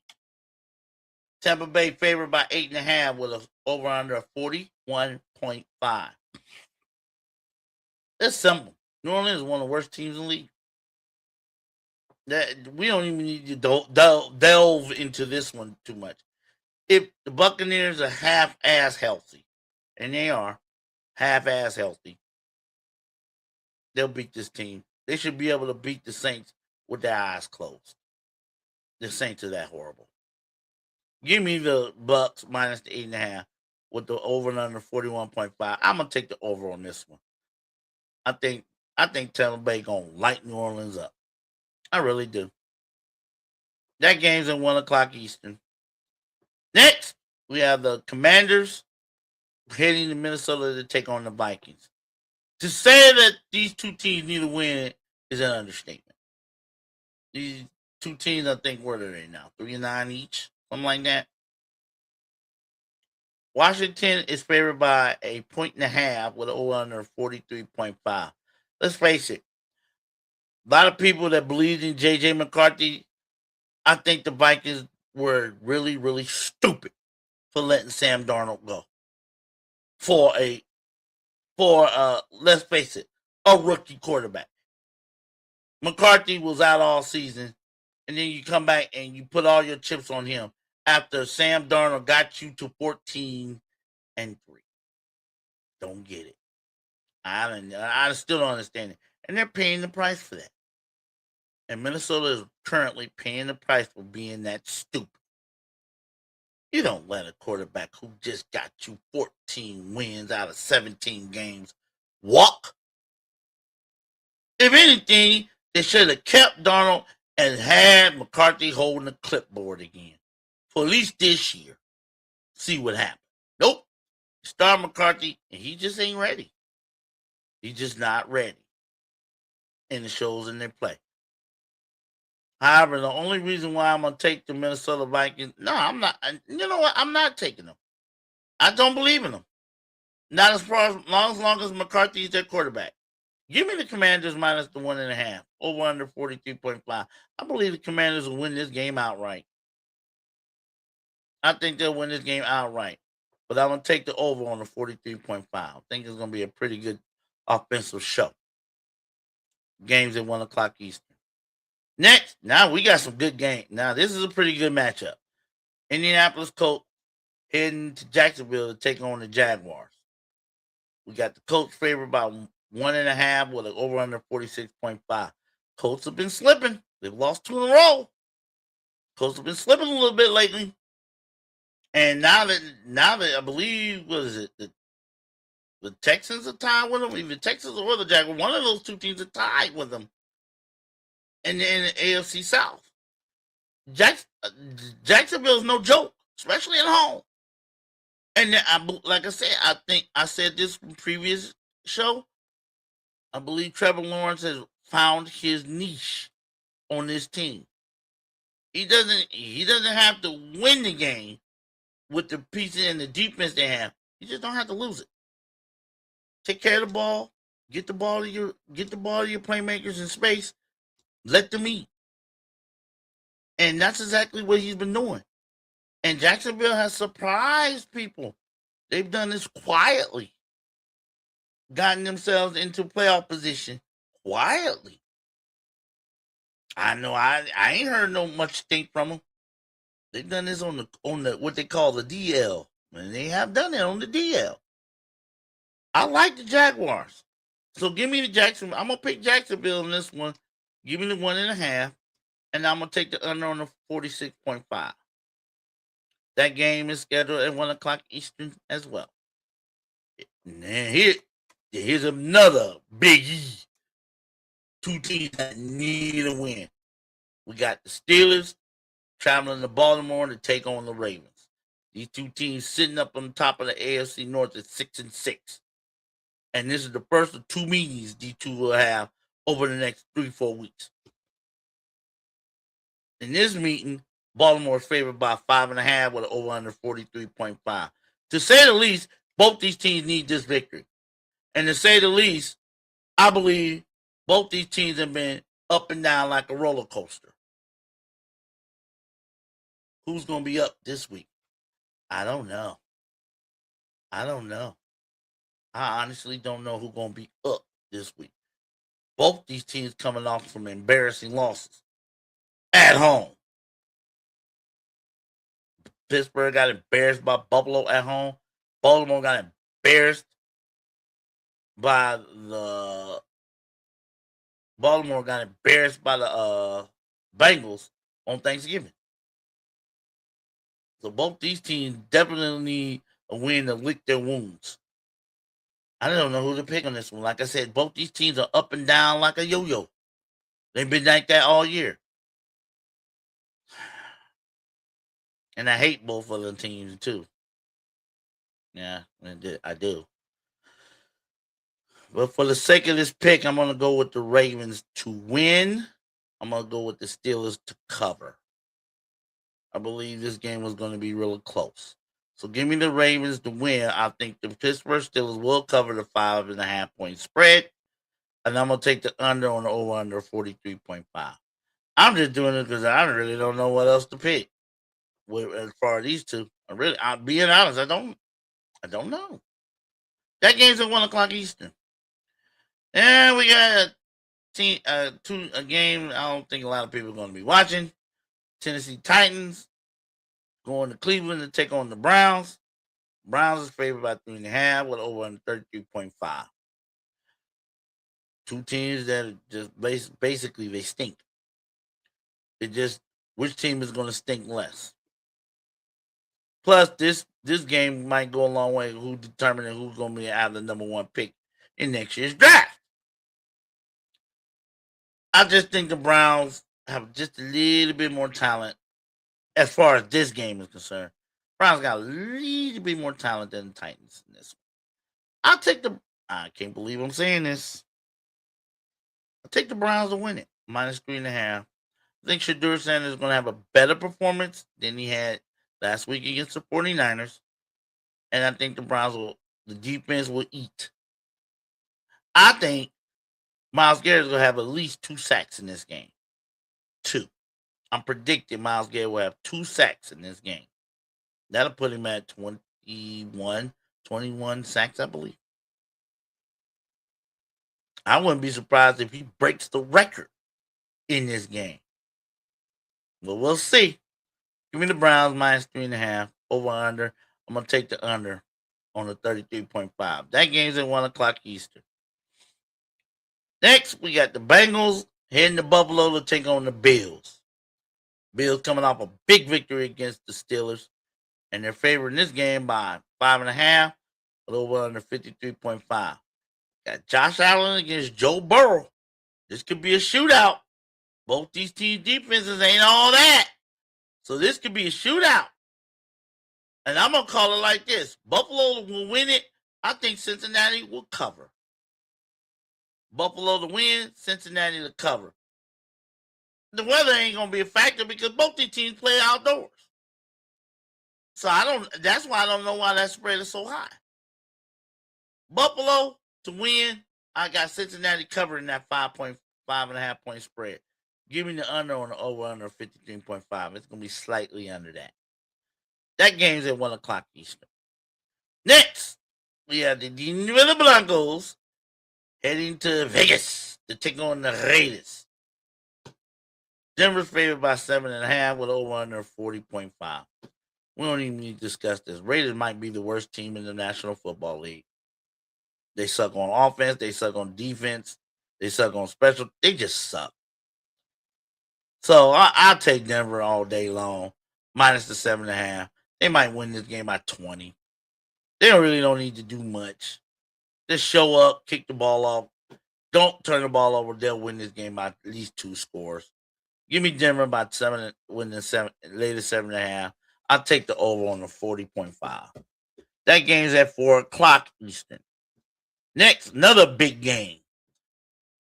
Tampa Bay favored by 8.5 with an over under of 41.5. It's simple. New Orleans is one of the worst teams in the league. We don't even need to delve into this one too much. If the Buccaneers are half-ass healthy, and they are half-ass healthy, they'll beat this team. They should be able to beat the Saints with their eyes closed. The Saints are that horrible. Give me the Bucks minus the 8.5 with the over and under 41.5. I'm gonna take the over on this one. I think Tampa Bay gonna light New Orleans up. I really do. That game's at 1 o'clock Eastern. Next, we have the Commanders heading to Minnesota to take on the Vikings. To say that these two teams need to win is an understatement. These two teams, I think, what are they now? 3-9 each, something like that. Washington is favored by 1.5 with an over under 43.5. Let's face it. A lot of people that believed in J.J. McCarthy, I think the Vikings were really, really stupid for letting Sam Darnold go. Let's face it, a rookie quarterback. McCarthy was out all season, and then you come back and you put all your chips on him after Sam Darnold got you to 14-3. Don't get it. I still don't understand it. And they're paying the price for that. And Minnesota is currently paying the price for being that stupid. You don't let a quarterback who just got you 14 wins out of 17 games walk. If anything, they should have kept Darnold and had McCarthy holding the clipboard again for at least this year. See what happens. Nope. Start McCarthy, and he just ain't ready. He's just not ready. And it shows in their play. However, the only reason why I'm going to take the Minnesota Vikings, no, I'm not. You know what? I'm not taking them. I don't believe in them. Not as long as McCarthy is their quarterback. Give me the Commanders minus the 1.5. Over under 43.5. I believe the Commanders will win this game outright. I think they'll win this game outright. But I'm going to take the over on the 43.5. I think it's going to be a pretty good offensive show. Games at 1 o'clock Eastern. Next, now we got some good games. Now, this is a pretty good matchup. Indianapolis Colts heading to Jacksonville to take on the Jaguars. We got the Colts favored by 1.5 with an over under 46.5. Colts have been slipping. They've lost 2 in a row. Colts have been slipping a little bit lately. And now that I believe, what is it? The Texans are tied with them. Either Texans or the Jaguars. One of those two teams are tied with them in the AFC South. Jacksonville's no joke, especially at home. And like I said, I think I said this in previous show. I believe Trevor Lawrence has found his niche on this team. He doesn't have to win the game with the pieces and the defense they have. You just don't have to lose it. Take care of the ball. Get the ball to your playmakers in space. Let them eat. And that's exactly what he's been doing. And Jacksonville has surprised people. They've done this quietly. Gotten themselves into playoff position quietly. I know I ain't heard no much stink from them. They've done this on the what they call the DL. And they have done it on the DL. I like the Jaguars. So give me the Jacksonville. I'm gonna pick Jacksonville in this one. Give me the 1.5. And I'm gonna take the under on the 46.5. That game is scheduled at 1 o'clock Eastern as well. And then Here's another Big E. Two teams that need a win. We got the Steelers traveling to Baltimore to take on the Ravens. These two teams sitting up on top of the AFC North at 6-6. And this is the first of two meetings these two will have over the next 3-4 weeks. In this meeting, Baltimore is favored by 5.5 with an over under 43.5. To say the least, both these teams need this victory. And to say the least, I believe both these teams have been up and down like a roller coaster. Who's going to be up this week? I don't know. I honestly don't know who's going to be up this week. Both these teams coming off from embarrassing losses at home. Pittsburgh got embarrassed by Buffalo at home. Baltimore got embarrassed by the Bengals on Thanksgiving. So both these teams definitely need a win to lick their wounds. I don't know who to pick on this one. Like I said, both these teams are up and down like a yo-yo. They've been like that all year. And I hate both of the teams too. Yeah, I do. But for the sake of this pick, I'm going to go with the Ravens to win. I'm going to go with the Steelers to cover. I believe this game was going to be really close. So give me the Ravens to win. I think the Pittsburgh Steelers will cover the 5.5 point spread. And I'm going to take the under on the over-under 43.5. I'm just doing it because I really don't know what else to pick. As far as these two, I'm being honest, I don't know. That game's at 1 o'clock Eastern. And we got a game I don't think a lot of people are going to be watching. Tennessee Titans going to Cleveland to take on the Browns. Browns is favored by 3.5 with over under 33.5. Two teams that just basically they stink. It just which team is going to stink less. Plus, this game might go a long way who determining who's going to be out of the number one pick in next year's draft. I just think the Browns have just a little bit more talent as far as this game is concerned. Browns got a little bit more talent than the Titans in this one. I can't believe I'm saying this. I'll take the Browns to win it. Minus 3.5. I think Shadur Sanders is going to have a better performance than he had last week against the 49ers. And I think the defense will eat. I think Myles Garrett is going to have at least 2 sacks in this game. 2. I'm predicting Myles Garrett will have 2 sacks in this game. That'll put him at 21 sacks, I believe. I wouldn't be surprised if he breaks the record in this game. But we'll see. Give me the Browns minus 3.5. Over under. I'm going to take the under on the 33.5. That game's at 1 o'clock Eastern. Next, we got the Bengals heading to Buffalo to take on the Bills. Bills coming off a big victory against the Steelers. And they're favored in this game by 5.5. With over under 53.5. Got Josh Allen against Joe Burrow. This could be a shootout. Both these team defenses ain't all that. So this could be a shootout. And I'm going to call it like this. Buffalo will win it. I think Cincinnati will cover. Buffalo to win, Cincinnati to cover. The weather ain't going to be a factor because both these teams play outdoors. So that's why I don't know why that spread is so high. Buffalo to win, I got Cincinnati covering that 5.5 point spread. Give me the under on the over under 53.5. It's going to be slightly under that. That game's at 1 o'clock Eastern. Next, we have the Denver Broncos heading to Vegas to take on the Raiders. Denver's favored by 7.5 with over under 40.5. We don't even need to discuss this. Raiders might be the worst team in the National Football League. They suck on offense. They suck on defense. They suck on special. They just suck. So I'll take Denver all day long. Minus the 7.5. They might win this game by 20. They really don't need to do much. Just show up, kick the ball off. Don't turn the ball over. They'll win this game by at least 2 scores. Give me Denver by 7, winning 7, latest 7.5. I'll take the over on the 40.5. That game's at 4 o'clock Eastern. Next, another big game.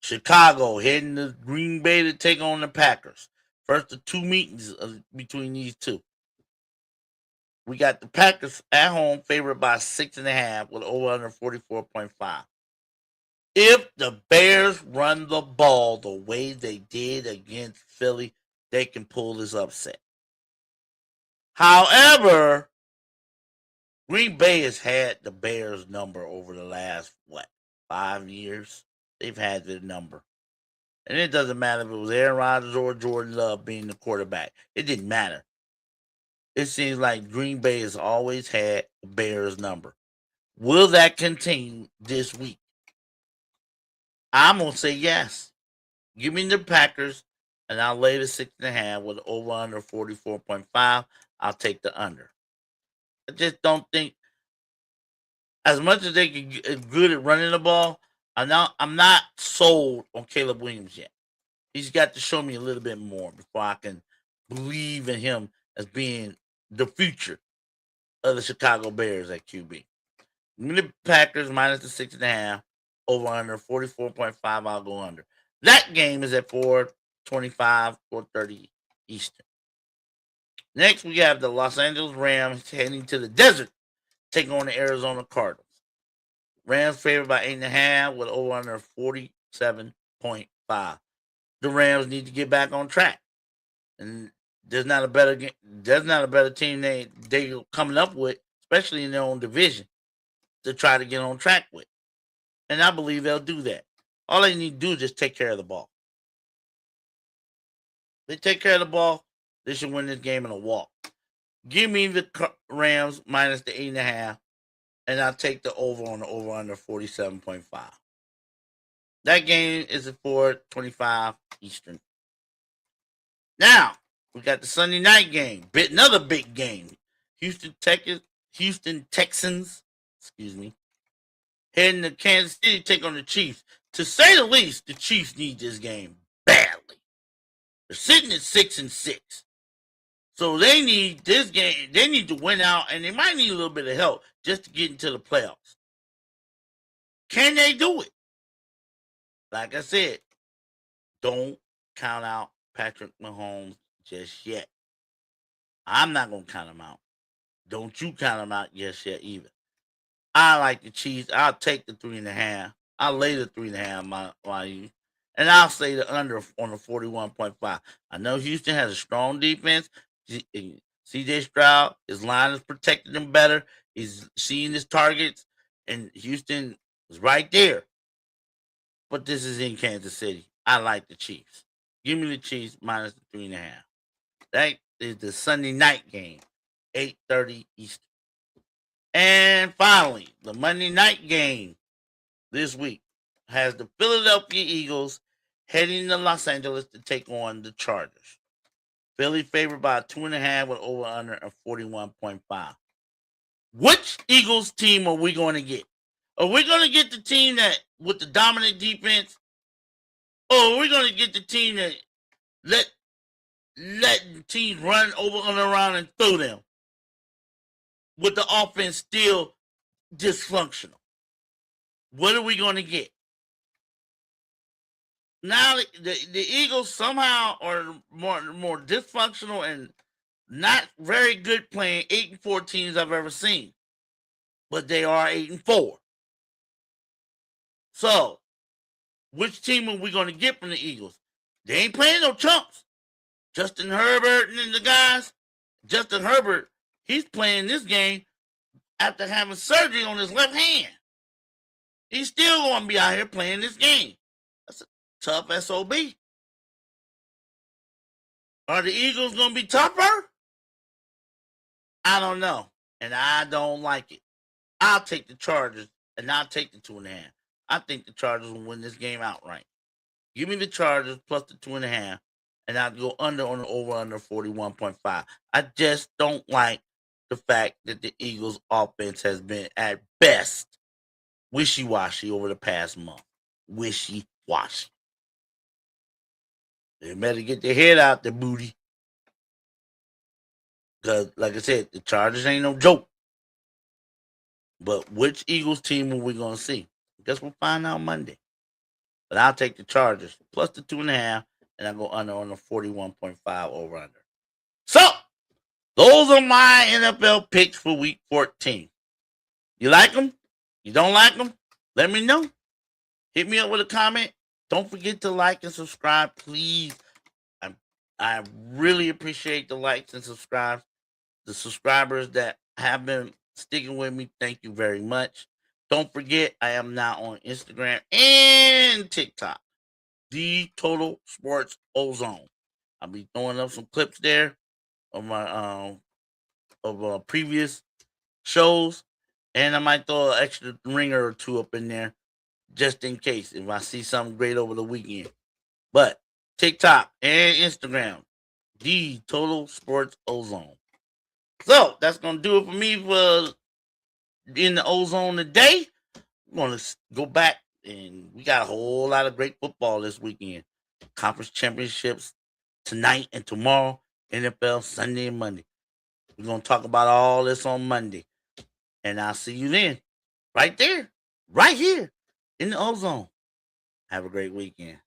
Chicago heading to Green Bay to take on the Packers. First of 2 meetings between these two. We got the Packers at home favored by 6.5 with over under 44.5. If the Bears run the ball the way they did against Philly, they can pull this upset. However, Green Bay has had the Bears number over the last, 5 years? They've had the number. And it doesn't matter if it was Aaron Rodgers or Jordan Love being the quarterback. It didn't matter. It seems like Green Bay has always had the Bears number. Will that continue this week? I'm going to say yes. Give me the Packers, and I'll lay the 6.5 with over under 44.5. I'll take the under. I just don't think, as much as they can get good at running the ball, I'm not sold on Caleb Williams yet. He's got to show me a little bit more before I can believe in him as being the future of the Chicago Bears at QB. Give me the Packers minus the 6.5, over under 44.5. I'll go under. That game is at 4:25, 4:30 Eastern. Next, we have the Los Angeles Rams heading to the desert, taking on the Arizona Cardinals. Rams favored by 8.5 with over under 47.5. The Rams need to get back on track, and there's not a better team they coming up with, especially in their own division, to try to get on track with. And I believe they'll do that. All they need to do is just take care of the ball. They take care of the ball, they should win this game in a walk. Give me the Rams minus the 8.5, and I'll take the over on the over under 47.5. That game is at 4:25 Eastern. Now, we got the Sunday night game. Another big game. Houston Texans, heading to Kansas City to take on the Chiefs. To say the least, the Chiefs need this game badly. They're sitting at 6-6. So they need this game. They need to win out, and they might need a little bit of help just to get into the playoffs. Can they do it? Like I said, don't count out Patrick Mahomes just yet. I'm not going to count him out. Don't you count him out just yet either. I like the Chiefs. I'll take the 3.5. I'll lay the 3.5 and I'll say the under on the 41.5. I know Houston has a strong defense. CJ Stroud, his line is protecting him better. He's seeing his targets, and Houston is right there. But this is in Kansas City. I like the Chiefs. Give me the Chiefs minus the 3.5. That is the Sunday night game, 8:30 Eastern. And finally, the Monday night game this week has the Philadelphia Eagles heading to Los Angeles to take on the Chargers. Philly favored by 2.5 with over under of 41.5. Which Eagles team are we going to get? Are we going to get the team that with the dominant defense? Or are we going to get the team that let teams run over and around and throw them with the offense still dysfunctional? What are we going to get? Now the Eagles somehow are more dysfunctional and not very good playing 8-4 teams I've ever seen. But they are 8-4. So, which team are we going to get from the Eagles? They ain't playing no chumps. Justin Herbert and the guys. Justin Herbert, he's playing this game after having surgery on his left hand. He's still going to be out here playing this game. That's a tough SOB. Are the Eagles going to be tougher? I don't know. And I don't like it. I'll take the Chargers, and I'll take the 2.5. I think the Chargers will win this game outright. Give me the Chargers plus the 2.5, and I'll go under on the over-under 41.5. I just don't like the fact that the Eagles' offense has been, at best, wishy-washy over the past month. Wishy-washy. They better get their head out their booty. Because, like I said, the Chargers ain't no joke. But which Eagles team are we going to see? I guess we'll find out Monday. But I'll take the Chargers plus the 2.5, and I go under on the 41.5 over under. So, those are my NFL picks for week 14. You like them? You don't like them? Let me know. Hit me up with a comment. Don't forget to like and subscribe, please. I really appreciate the likes and subscribes. The subscribers that have been sticking with me, thank you very much. Don't forget, I am now on Instagram and TikTok. The Total Sports Ozone. I'll be throwing up some clips there of my previous shows, and I might throw an extra ringer or two up in there just in case if I see something great over the weekend. But TikTok and Instagram, the Total Sports Ozone. So that's gonna do it for me for in the Ozone today. I'm gonna go back and we got a whole lot of great football this weekend. Conference championships tonight and tomorrow. NFL Sunday and Monday. We're gonna talk about all this on Monday, and I'll see you then, right there, right here in the Ozone. Have a great weekend.